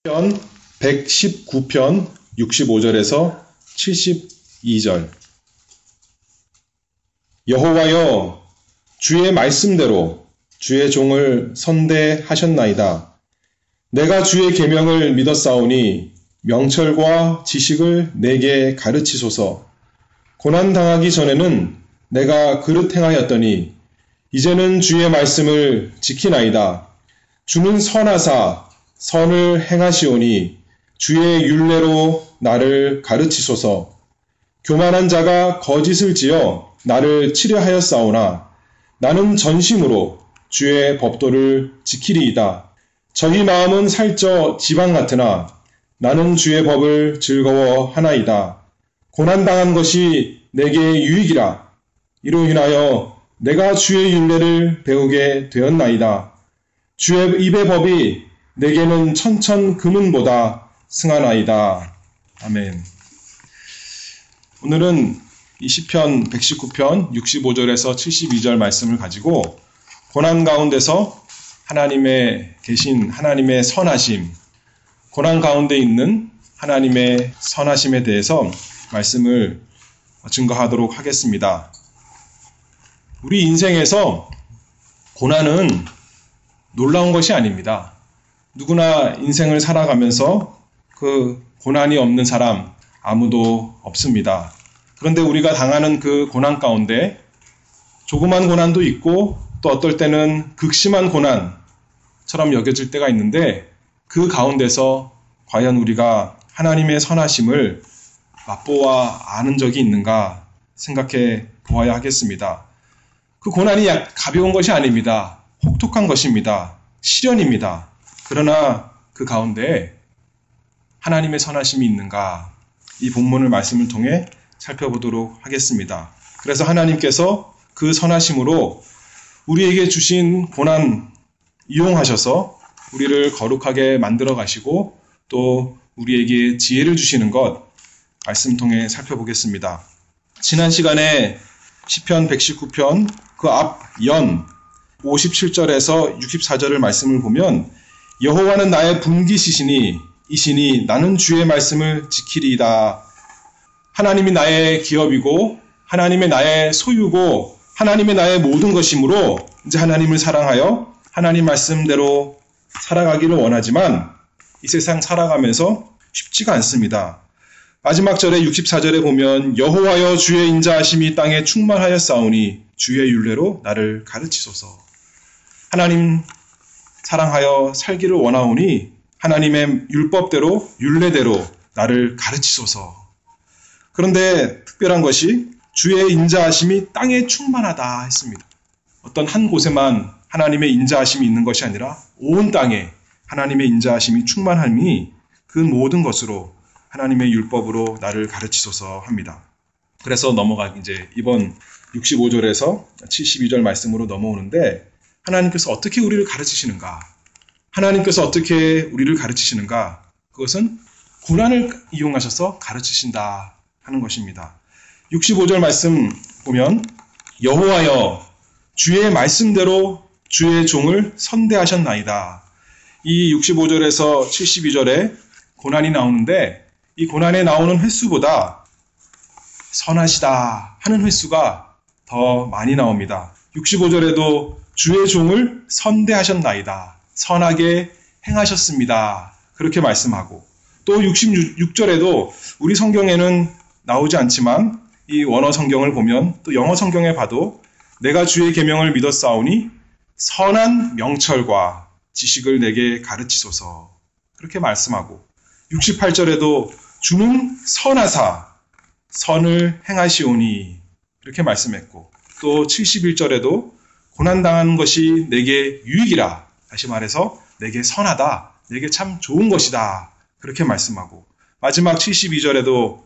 편 119편 65절에서 72절. 여호와여, 주의 말씀대로 주의 종을 선대하셨나이다. 내가 주의 계명을 믿었사오니 명철과 지식을 내게 가르치소서. 고난당하기 전에는 내가 그릇 행하였더니 이제는 주의 말씀을 지키나이다. 주는 선하사 선을 행하시오니 주의 율례로 나를 가르치소서. 교만한 자가 거짓을 지어 나를 치려하였사오나 나는 전심으로 주의 법도를 지키리이다. 저희 마음은 살쪄 지방 같으나 나는 주의 법을 즐거워하나이다. 고난당한 것이 내게 유익이라. 이로 인하여 내가 주의 율례를 배우게 되었나이다. 주의 입의 법이 내게는 천천 금은보다 승하나이다. 아멘. 오늘은 이 시편 119편 65절에서 72절 말씀을 가지고 고난 가운데서 하나님의 계신 하나님의 선하심, 고난 가운데 있는 하나님의 선하심에 대해서 말씀을 증거하도록 하겠습니다. 우리 인생에서 고난은 놀라운 것이 아닙니다. 누구나 인생을 살아가면서 그 고난이 없는 사람 아무도 없습니다. 그런데 우리가 당하는 그 고난 가운데 조그만 고난도 있고 또 어떨 때는 극심한 고난처럼 여겨질 때가 있는데 그 가운데서 과연 우리가 하나님의 선하심을 맛보아 아는 적이 있는가 생각해 보아야 하겠습니다. 그 고난이 가벼운 것이 아닙니다. 혹독한 것입니다. 시련입니다. 그러나 그 가운데 하나님의 선하심이 있는가 이 본문을 말씀을 통해 살펴보도록 하겠습니다. 그래서 하나님께서 그 선하심으로 우리에게 주신 고난 이용하셔서 우리를 거룩하게 만들어 가시고 또 우리에게 지혜를 주시는 것 말씀 통해 살펴보겠습니다. 지난 시간에 시편 119편 그 앞 연 57절에서 64절을 말씀을 보면 여호와는 나의 분깃이시니 이시니 나는 주의 말씀을 지키리이다. 하나님이 나의 기업이고 하나님의 나의 소유고 하나님의 나의 모든 것이므로 이제 하나님을 사랑하여 하나님 말씀대로 살아가기를 원하지만 이 세상 살아가면서 쉽지가 않습니다. 마지막 절에 64절에 보면 여호와여 주의 인자하심이 땅에 충만하였사오니 주의 율례로 나를 가르치소서. 하나님 사랑하여 살기를 원하오니 하나님의 율법대로 율례대로 나를 가르치소서. 그런데 특별한 것이 주의 인자하심이 땅에 충만하다 했습니다. 어떤 한 곳에만 하나님의 인자하심이 있는 것이 아니라 온 땅에 하나님의 인자하심이 충만함이 그 모든 것으로 하나님의 율법으로 나를 가르치소서 합니다. 그래서 이제 이번 65절에서 72절 말씀으로 넘어오는데 하나님께서 어떻게 우리를 가르치시는가? 하나님께서 어떻게 우리를 가르치시는가? 그것은 고난을 이용하셔서 가르치신다 하는 것입니다. 65절 말씀 보면 여호와여 주의 말씀대로 주의 종을 선대하셨나이다. 이 65절에서 72절에 고난이 나오는데 이 고난에 나오는 횟수보다 선하시다 하는 횟수가 더 많이 나옵니다. 65절에도 주의 종을 선대하셨나이다. 선하게 행하셨습니다. 그렇게 말씀하고 또 66절에도 우리 성경에는 나오지 않지만 이 원어 성경을 보면 또 영어 성경에 봐도 내가 주의 계명을 믿었사오니 선한 명철과 지식을 내게 가르치소서. 그렇게 말씀하고 68절에도 주는 선하사 선을 행하시오니 이렇게 말씀했고 또 71절에도 고난당한 것이 내게 유익이라. 다시 말해서 내게 선하다. 내게 참 좋은 것이다. 그렇게 말씀하고 마지막 72절에도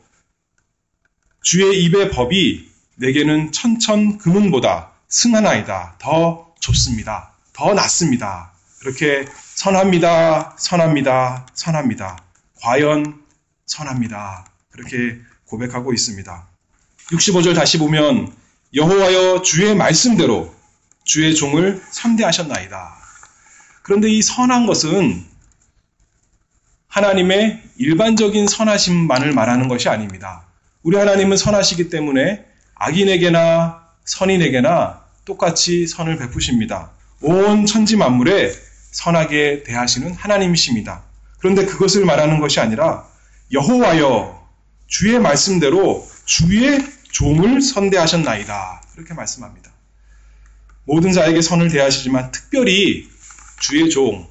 주의 입의 법이 내게는 천천 금은보다 승하나이다. 더 좋습니다. 더 낫습니다. 그렇게 선합니다. 선합니다. 선합니다. 과연 선합니다. 그렇게 고백하고 있습니다. 65절 다시 보면 여호와여 주의 말씀대로 주의 종을 선대하셨나이다. 그런데 이 선한 것은 하나님의 일반적인 선하심만을 말하는 것이 아닙니다. 우리 하나님은 선하시기 때문에 악인에게나 선인에게나 똑같이 선을 베푸십니다. 온 천지 만물에 선하게 대하시는 하나님이십니다. 그런데 그것을 말하는 것이 아니라 여호와여 주의 말씀대로 주의 종을 선대하셨나이다. 그렇게 말씀합니다. 모든 자에게 선을 대하시지만 특별히 주의 종,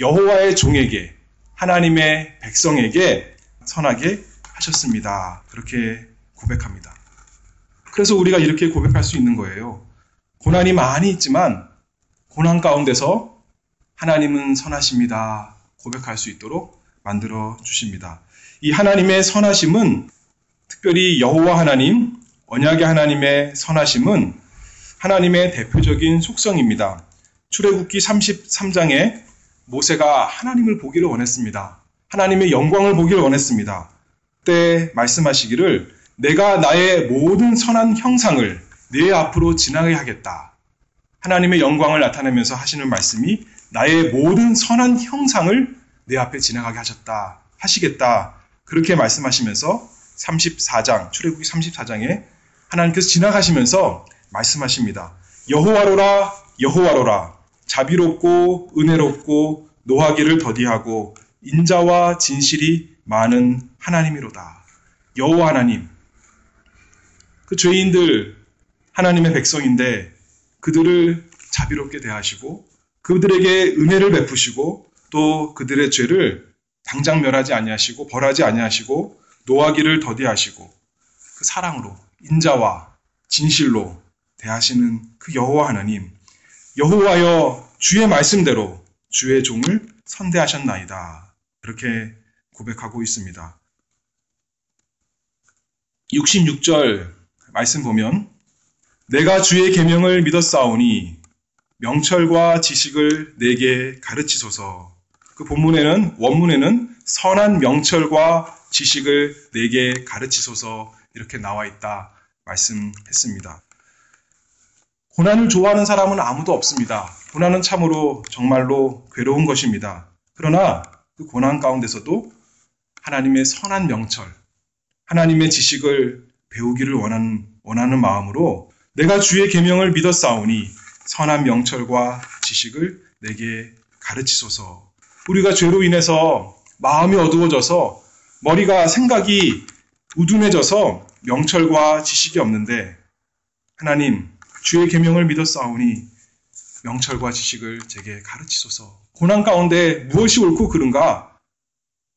여호와의 종에게, 하나님의 백성에게 선하게 하셨습니다. 그렇게 고백합니다. 그래서 우리가 이렇게 고백할 수 있는 거예요. 고난이 많이 있지만 고난 가운데서 하나님은 선하십니다. 고백할 수 있도록 만들어 주십니다. 이 하나님의 선하심은 특별히 여호와 하나님, 언약의 하나님의 선하심은 하나님의 대표적인 속성입니다. 출애굽기 33장에 모세가 하나님을 보기를 원했습니다. 하나님의 영광을 보기를 원했습니다. 그때 말씀하시기를 내가 나의 모든 선한 형상을 네 앞으로 지나게 하겠다. 하나님의 영광을 나타내면서 하시는 말씀이 나의 모든 선한 형상을 내 앞에 지나가게 하시겠다. 그렇게 말씀하시면서 34장, 출애굽기 34장에 하나님께서 지나가시면서 말씀하십니다. 여호와로라, 여호와로라, 자비롭고 은혜롭고 노하기를 더디하고 인자와 진실이 많은 하나님이로다. 여호와 하나님, 그 죄인들 하나님의 백성인데 그들을 자비롭게 대하시고 그들에게 은혜를 베푸시고 또 그들의 죄를 당장 멸하지 아니하시고 벌하지 아니하시고 노하기를 더디하시고 그 사랑으로 인자와 진실로 대하시는 그 여호와 하나님, 여호와여 주의 말씀대로 주의 종을 선대하셨나이다. 그렇게 고백하고 있습니다. 66절 말씀 보면 내가 주의 계명을 믿었사오니 명철과 지식을 내게 가르치소서. 그 본문에는 원문에는 선한 명철과 지식을 내게 가르치소서 이렇게 나와 있다 말씀했습니다. 고난을 좋아하는 사람은 아무도 없습니다. 고난은 참으로 정말로 괴로운 것입니다. 그러나 그 고난 가운데서도 하나님의 선한 명철, 하나님의 지식을 배우기를 원하는 마음으로 내가 주의 계명을 믿었사오니 선한 명철과 지식을 내게 가르치소서. 우리가 죄로 인해서 마음이 어두워져서 머리가 생각이 우둔해져서 명철과 지식이 없는데 하나님 주의 계명을 믿었사오니 명철과 지식을 제게 가르치소서. 고난 가운데 무엇이 옳고 그른가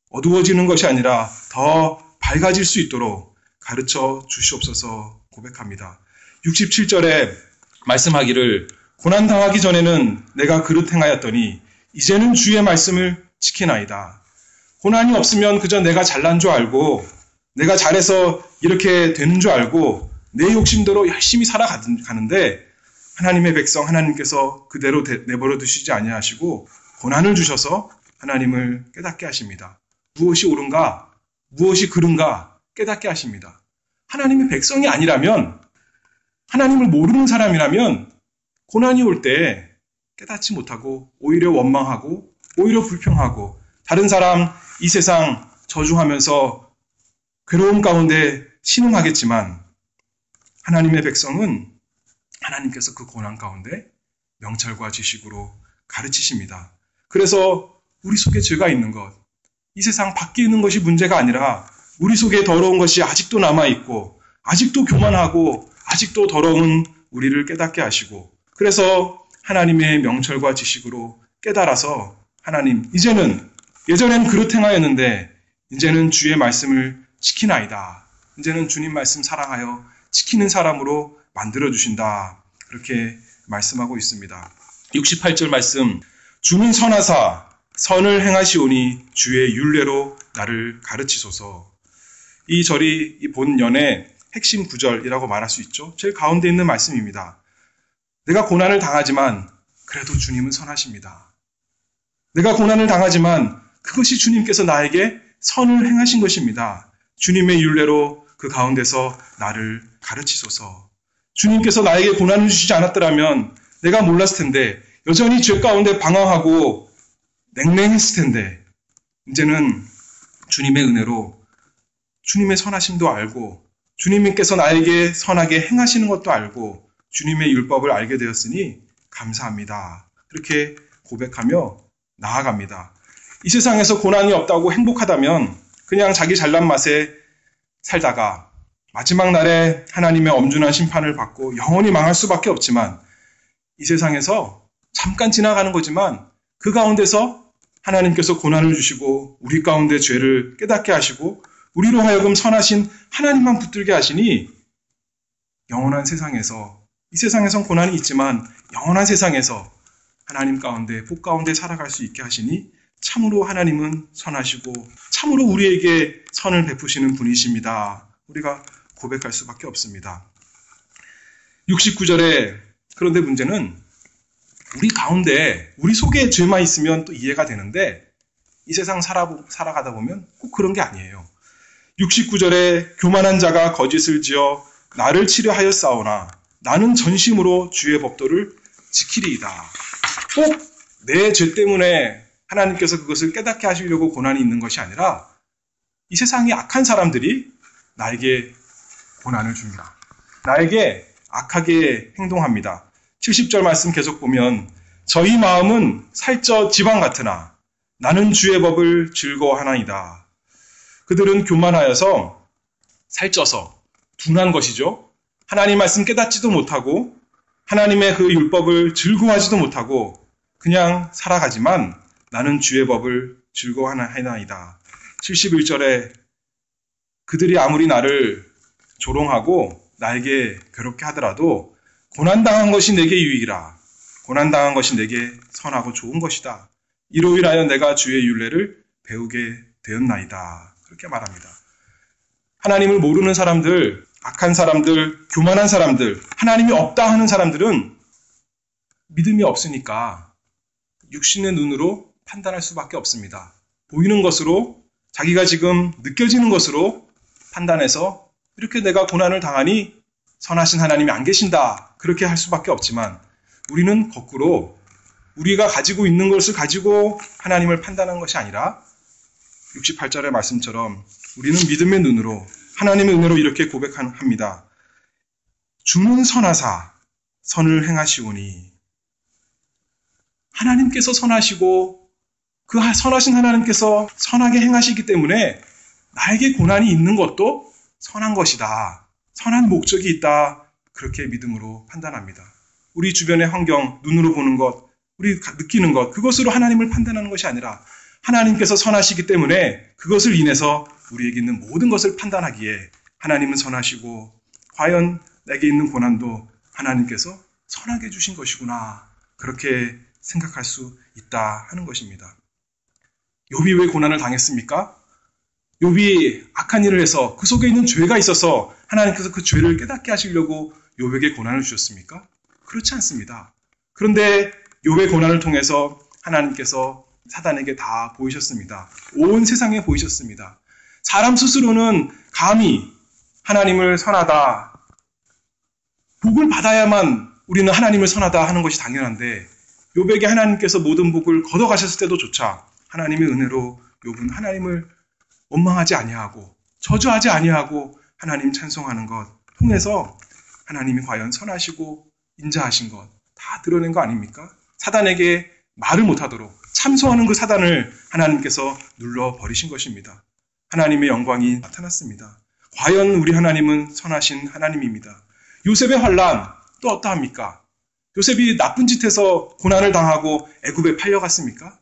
어두워지는 것이 아니라 더 밝아질 수 있도록 가르쳐 주시옵소서 고백합니다. 67절에 말씀하기를 고난당하기 전에는 내가 그릇 행하였더니 이제는 주의 말씀을 지키나이다. 고난이 없으면 그저 내가 잘난 줄 알고 내가 잘해서 이렇게 되는 줄 알고 내 욕심대로 열심히 살아가는데 하나님의 백성 하나님께서 그대로 내버려 두시지 아니하시고 고난을 주셔서 하나님을 깨닫게 하십니다. 무엇이 옳은가 무엇이 그른가 깨닫게 하십니다. 하나님의 백성이 아니라면 하나님을 모르는 사람이라면 고난이 올 때 깨닫지 못하고 오히려 원망하고 오히려 불평하고 다른 사람 이 세상 저주하면서 괴로움 가운데 신음하겠지만 하나님의 백성은 하나님께서 그 고난 가운데 명철과 지식으로 가르치십니다. 그래서 우리 속에 죄가 있는 것, 이 세상 밖에 있는 것이 문제가 아니라 우리 속에 더러운 것이 아직도 남아있고 아직도 교만하고 아직도 더러운 우리를 깨닫게 하시고 그래서 하나님의 명철과 지식으로 깨달아서 하나님 예전엔 그릇 행하였는데 이제는 주의 말씀을 지키나이다. 이제는 주님 말씀 사랑하여 지키는 사람으로 만들어주신다. 그렇게 말씀하고 있습니다. 68절 말씀 주는 선하사 선을 행하시오니 주의 율례로 나를 가르치소서. 이 절이 이 본연의 핵심 구절이라고 말할 수 있죠. 제일 가운데 있는 말씀입니다. 내가 고난을 당하지만 그래도 주님은 선하십니다. 내가 고난을 당하지만 그것이 주님께서 나에게 선을 행하신 것입니다. 주님의 율례로 그 가운데서 나를 가르치소서. 주님께서 나에게 고난을 주시지 않았더라면 내가 몰랐을 텐데 여전히 죄 가운데 방황하고 냉랭했을 텐데 이제는 주님의 은혜로 주님의 선하심도 알고 주님께서 나에게 선하게 행하시는 것도 알고 주님의 율법을 알게 되었으니 감사합니다. 그렇게 고백하며 나아갑니다. 이 세상에서 고난이 없다고 행복하다면 그냥 자기 잘난 맛에 살다가 마지막 날에 하나님의 엄중한 심판을 받고 영원히 망할 수밖에 없지만 이 세상에서 잠깐 지나가는 거지만 그 가운데서 하나님께서 고난을 주시고 우리 가운데 죄를 깨닫게 하시고 우리로 하여금 선하신 하나님만 붙들게 하시니 영원한 세상에서 이 세상에선 고난이 있지만 영원한 세상에서 하나님 가운데 복 가운데 살아갈 수 있게 하시니 참으로 하나님은 선하시고 참으로 우리에게 선을 베푸시는 분이십니다. 우리가 고백할 수밖에 없습니다. 69절에 그런데 문제는 우리 가운데 우리 속에 죄만 있으면 또 이해가 되는데 이 세상 살아가다 보면 꼭 그런 게 아니에요. 69절에 교만한 자가 거짓을 지어 나를 치려하였사오나 나는 전심으로 주의 법도를 지키리이다. 꼭 내 죄 때문에 하나님께서 그것을 깨닫게 하시려고 고난이 있는 것이 아니라 이 세상의 악한 사람들이 나에게 고난을 줍니다. 나에게 악하게 행동합니다. 70절 말씀 계속 보면 저희 마음은 살쪄 지방 같으나 나는 주의 법을 즐거워하나이다. 그들은 교만하여서 살쪄서 둔한 것이죠. 하나님 말씀 깨닫지도 못하고 하나님의 그 율법을 즐거워하지도 못하고 그냥 살아가지만 나는 주의 법을 즐거워하나이다. 71절에 그들이 아무리 나를 조롱하고 나에게 괴롭게 하더라도 고난당한 것이 내게 유익이라. 고난당한 것이 내게 선하고 좋은 것이다. 이로 인하여 내가 주의 율례를 배우게 되었나이다. 그렇게 말합니다. 하나님을 모르는 사람들, 악한 사람들, 교만한 사람들, 하나님이 없다 하는 사람들은 믿음이 없으니까 육신의 눈으로 판단할 수밖에 없습니다. 보이는 것으로 자기가 지금 느껴지는 것으로 판단해서 이렇게 내가 고난을 당하니 선하신 하나님이 안 계신다. 그렇게 할 수밖에 없지만 우리는 거꾸로 우리가 가지고 있는 것을 가지고 하나님을 판단하는 것이 아니라 68절의 말씀처럼 우리는 믿음의 눈으로 하나님의 은혜로 이렇게 고백합니다. 주는 선하사 선을 행하시오니 하나님께서 선하시고 그 선하신 하나님께서 선하게 행하시기 때문에 나에게 고난이 있는 것도 선한 것이다. 선한 목적이 있다. 그렇게 믿음으로 판단합니다. 우리 주변의 환경, 눈으로 보는 것, 우리 느끼는 것, 그것으로 하나님을 판단하는 것이 아니라 하나님께서 선하시기 때문에 그것을 인해서 우리에게 있는 모든 것을 판단하기에 하나님은 선하시고 과연 내게 있는 고난도 하나님께서 선하게 주신 것이구나. 그렇게 생각할 수 있다 하는 것입니다. 욥이 왜 고난을 당했습니까? 욥이 악한 일을 해서 그 속에 있는 죄가 있어서 하나님께서 그 죄를 깨닫게 하시려고 욥에게 고난을 주셨습니까? 그렇지 않습니다. 그런데 욥의 고난을 통해서 하나님께서 사단에게 다 보이셨습니다. 온 세상에 보이셨습니다. 사람 스스로는 감히 하나님을 선하다, 복을 받아야만 우리는 하나님을 선하다 하는 것이 당연한데 욥에게 하나님께서 모든 복을 걷어가셨을 때도 조차 하나님의 은혜로 욥은 하나님을 원망하지 아니하고 저주하지 아니하고 하나님 찬송하는 것 통해서 하나님이 과연 선하시고 인자하신 것 다 드러낸 거 아닙니까? 사단에게 말을 못하도록 참소하는 그 사단을 하나님께서 눌러버리신 것입니다. 하나님의 영광이 나타났습니다. 과연 우리 하나님은 선하신 하나님입니다. 요셉의 환난 또 어떠합니까? 요셉이 나쁜 짓해서 고난을 당하고 애굽에 팔려갔습니까?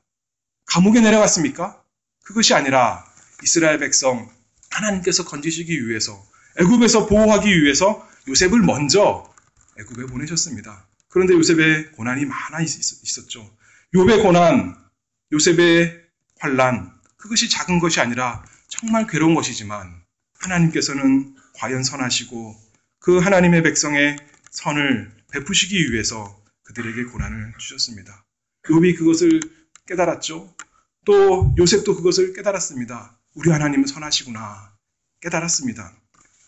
감옥에 내려갔습니까? 그것이 아니라 이스라엘 백성 하나님께서 건지시기 위해서 애굽에서 보호하기 위해서 요셉을 먼저 애굽에 보내셨습니다. 그런데 요셉의 고난이 많아 있었죠. 욥의 고난, 요셉의 환난, 그것이 작은 것이 아니라 정말 괴로운 것이지만 하나님께서는 과연 선하시고 그 하나님의 백성의 선을 베푸시기 위해서 그들에게 고난을 주셨습니다. 욥이 그것을 깨달았죠. 또 요셉도 그것을 깨달았습니다. 우리 하나님은 선하시구나 깨달았습니다.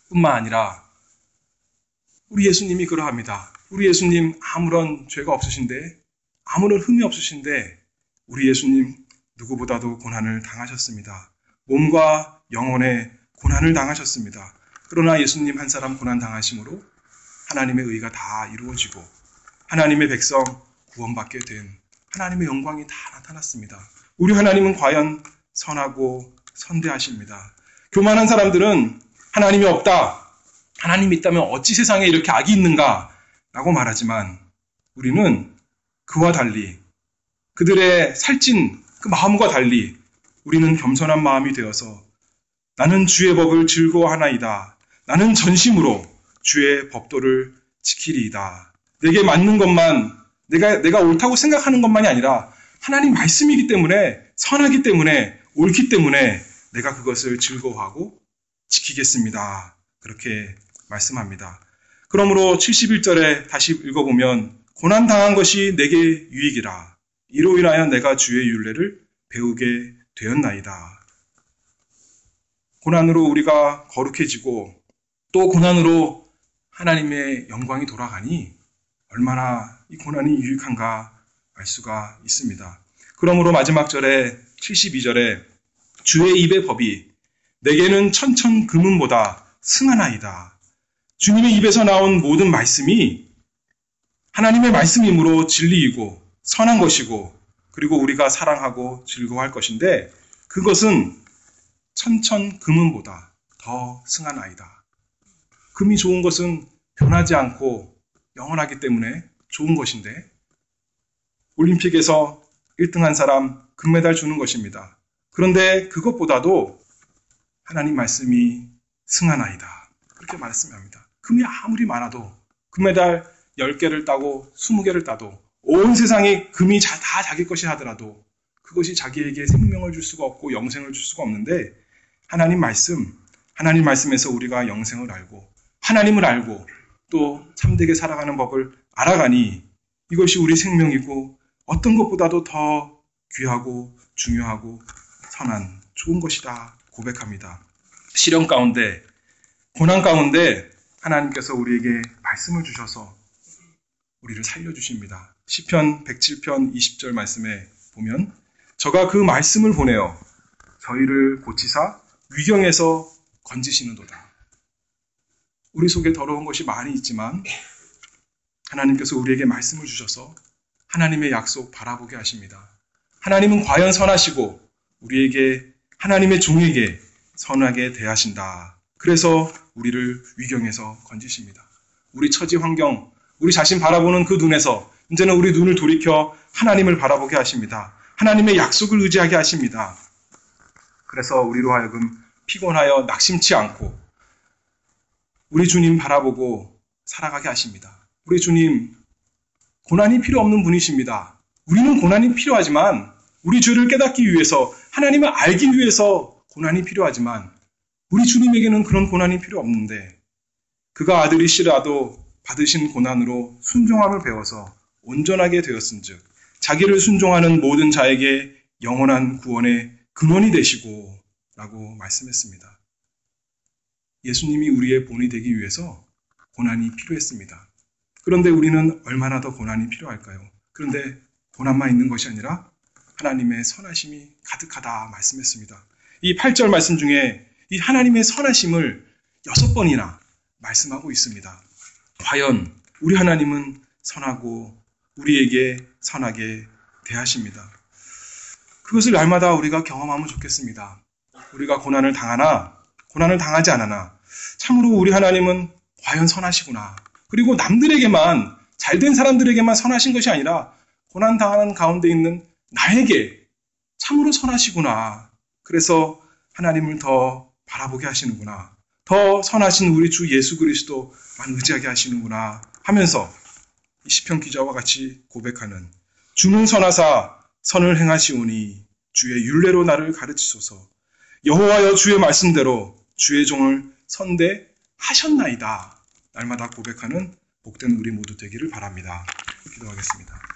뿐만 아니라 우리 예수님이 그러합니다. 우리 예수님 아무런 죄가 없으신데 아무런 흠이 없으신데 우리 예수님 누구보다도 고난을 당하셨습니다. 몸과 영혼의 고난을 당하셨습니다. 그러나 예수님 한 사람 고난 당하심으로 하나님의 의가 다 이루어지고 하나님의 백성 구원받게 된 하나님의 영광이 다 나타났습니다. 우리 하나님은 과연 선하고 선대하십니다. 교만한 사람들은 하나님이 없다, 하나님이 있다면 어찌 세상에 이렇게 악이 있는가 라고 말하지만 우리는 그와 달리, 그들의 살찐 그 마음과 달리 우리는 겸손한 마음이 되어서 나는 주의 법을 즐거워하나이다. 나는 전심으로 주의 법도를 지키리이다. 내게 맞는 것만, 내가 옳다고 생각하는 것만이 아니라 하나님 말씀이기 때문에, 선하기 때문에, 옳기 때문에 내가 그것을 즐거워하고 지키겠습니다. 그렇게 말씀합니다. 그러므로 71절에 다시 읽어보면 고난당한 것이 내게 유익이라. 이로 인하여 내가 주의 율례를 배우게 되었나이다. 고난으로 우리가 거룩해지고 또 고난으로 하나님의 영광이 돌아가니 얼마나 이 고난이 유익한가 알 수가 있습니다. 그러므로 마지막 절에 72절에 주의 입의 법이 내게는 천천 금은보다 승하나이다. 주님의 입에서 나온 모든 말씀이 하나님의 말씀이므로 진리이고 선한 것이고 그리고 우리가 사랑하고 즐거워할 것인데 그것은 천천 금은보다 더 승하나이다. 금이 좋은 것은 변하지 않고 영원하기 때문에 좋은 것인데 올림픽에서 1등한 사람 금메달 주는 것입니다. 그런데 그것보다도 하나님 말씀이 승하나이다. 그렇게 말씀합니다. 금이 아무리 많아도 금메달 10개를 따고 20개를 따도 온 세상이 금이 다 자기 것이 하더라도 그것이 자기에게 생명을 줄 수가 없고 영생을 줄 수가 없는데 하나님 말씀에서 우리가 영생을 알고 하나님을 알고 또 참되게 살아가는 법을 알아가니 이것이 우리 생명이고 어떤 것보다도 더 귀하고 중요하고 선한 좋은 것이다 고백합니다. 시련 가운데 고난 가운데 하나님께서 우리에게 말씀을 주셔서 우리를 살려주십니다. 시편 107편 20절 말씀에 보면 저가 그 말씀을 보내어 저희를 고치사 위경에서 건지시는도다. 우리 속에 더러운 것이 많이 있지만 하나님께서 우리에게 말씀을 주셔서 하나님의 약속 바라보게 하십니다. 하나님은 과연 선하시고 우리에게 하나님의 종에게 선하게 대하신다. 그래서 우리를 위경에서 건지십니다. 우리 처지 환경, 우리 자신 바라보는 그 눈에서 이제는 우리 눈을 돌이켜 하나님을 바라보게 하십니다. 하나님의 약속을 의지하게 하십니다. 그래서 우리로 하여금 피곤하여 낙심치 않고 우리 주님 바라보고 살아가게 하십니다. 우리 주님 고난이 필요 없는 분이십니다. 우리는 고난이 필요하지만 우리 죄를 깨닫기 위해서 하나님을 알기 위해서 고난이 필요하지만 우리 주님에게는 그런 고난이 필요 없는데 그가 아들이시라도 받으신 고난으로 순종함을 배워서 온전하게 되었은즉 자기를 순종하는 모든 자에게 영원한 구원의 근원이 되시고 라고 말씀했습니다. 예수님이 우리의 본이 되기 위해서 고난이 필요했습니다. 그런데 우리는 얼마나 더 고난이 필요할까요? 그런데 고난만 있는 것이 아니라 하나님의 선하심이 가득하다 말씀했습니다. 이 8절 말씀 중에 이 하나님의 선하심을 6번이나 말씀하고 있습니다. 과연 우리 하나님은 선하고 우리에게 선하게 대하십니다. 그것을 날마다 우리가 경험하면 좋겠습니다. 우리가 고난을 당하나 고난을 당하지 않으나 참으로 우리 하나님은 과연 선하시구나. 그리고 남들에게만 잘된 사람들에게만 선하신 것이 아니라 고난 당하는 가운데 있는 나에게 참으로 선하시구나. 그래서 하나님을 더 바라보게 하시는구나. 더 선하신 우리 주 예수 그리스도만 의지하게 하시는구나 하면서 이 시편 기자와 같이 고백하는 주는 선하사 선을 행하시오니 주의 율례로 나를 가르치소서. 여호와여 주의 말씀대로 주의 종을 선대하셨나이다. 날마다 고백하는 복된 우리 모두 되기를 바랍니다. 기도하겠습니다.